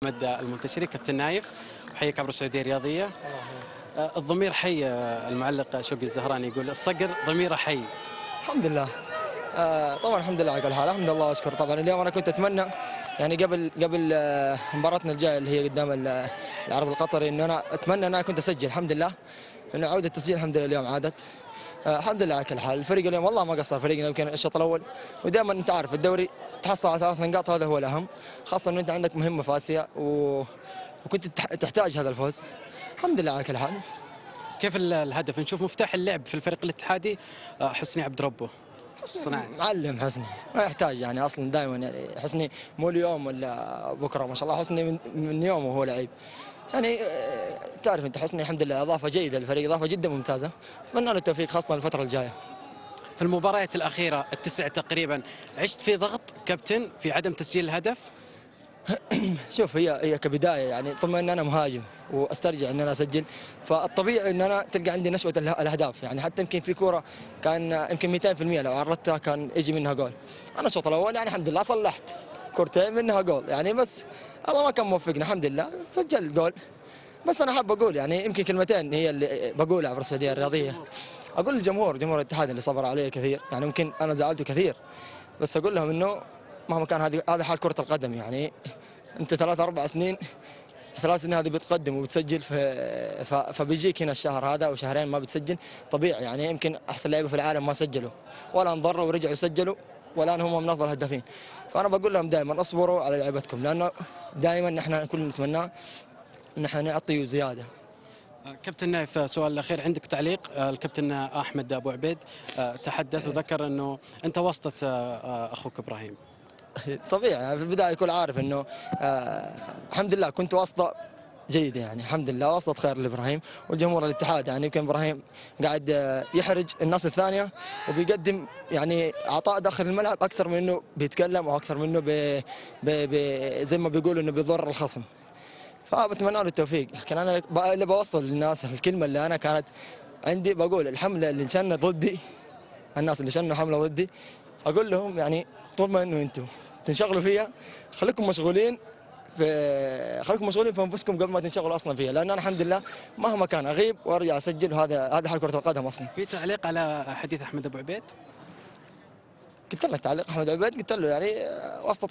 محمد المنتشري كابتن نايف، وحياك عبر السعوديه الرياضيه. الضمير حي. المعلق شوقي الزهراني يقول الصقر ضميره حي. الحمد لله. طبعا الحمد لله على كل حال، الحمد لله واشكر. طبعا اليوم انا كنت اتمنى يعني قبل مباراتنا الجايه اللي هي قدام العرب القطري، انه انا اتمنى ان انا كنت اسجل. الحمد لله انه عوده التسجيل الحمد لله اليوم عادت. الحمد لله على كل حال. الفريق اليوم والله ما قصر فريقنا، يمكن الشوط الاول ودائما انت عارف الدوري تحصل على 3 نقاط، هذا هو الاهم، خاصه انه انت عندك مهمه في اسيا وكنت تحتاج هذا الفوز. الحمد لله على كل حال. كيف الهدف؟ نشوف مفتاح اللعب في الفريق الاتحادي حسني عبد ربه. معلم حسني ما يحتاج يعني اصلا، دائما يعني حسني مو اليوم ولا بكره، ما شاء الله حسني من يومه وهو لعيب يعني. تعرف انت حسني الحمد لله اضافه جيده للفريق، اضافه جدا ممتازه. اتمنى له التوفيق خاصه الفتره الجايه. في المباريات الاخيره التسع تقريبا عشت في ضغط كابتن في عدم تسجيل الهدف؟ شوف هي كبدايه يعني، طول ما ان انا مهاجم واسترجع ان انا اسجل، فالطبيعي ان انا تلقى عندي نشوه الاهداف يعني. حتى يمكن في كوره كان يمكن 200% لو عرضتها كان يجي منها جول. انا الشوط الاول يعني الحمد لله صلحت كورتين منها جول يعني، بس الله ما كان موفقنا. الحمد لله سجل جول. بس انا حاب اقول يعني يمكن كلمتين هي اللي بقولها عبر السعوديه الرياضيه. اقول للجمهور، جمهور الاتحاد اللي صبر علي كثير يعني، يمكن انا زعلته كثير، بس اقول لهم انه مهما كان هذا حال كره القدم يعني. انت 3 4 سنين، 3 سنين هذه بتقدم وبتسجل فبيجيك هنا الشهر هذا او شهرين ما بتسجل، طبيعي يعني. يمكن احسن لعيبه في العالم ما سجلوا ولا انضروا ورجعوا سجلوا، والان هم من افضل الهدافين. فانا بقول لهم دائما اصبروا على لعيبتكم، لانه دائما نحن كلنا نتمناه ان احنا نعطي زياده. كابتن نايف، سؤال الاخير عندك تعليق. الكابتن احمد ابو عبيد تحدث وذكر انه انت واسطه اخوك ابراهيم. طبيعي في البدايه يكون عارف انه الحمد لله كنت واسطه جيده يعني، الحمد لله واسطه خير لابراهيم والجمهور الاتحاد يعني. يمكن ابراهيم قاعد يحرج الناس الثانيه وبيقدم يعني عطاء داخل الملعب اكثر من انه بيتكلم، او اكثر من انه زي ما بيقولوا انه بيضر الخصم. فبتمنى له التوفيق. لكن انا اللي بوصل للناس الكلمه اللي انا كانت عندي، بقول الحمله اللي شنت ضدي، الناس اللي شنوا حمله ضدي، اقول لهم يعني طول ما انه انتم تنشغلوا فيها خليكم مشغولين في انفسكم قبل ما تنشغلوا اصلا فيها، لان انا الحمد لله مهما كان اغيب وارجع اسجل، وهذا حال كره القدم اصلا. في تعليق على حديث احمد ابو عبيد؟ قلت لك تعليق احمد عبيد، قلت له يعني واسطه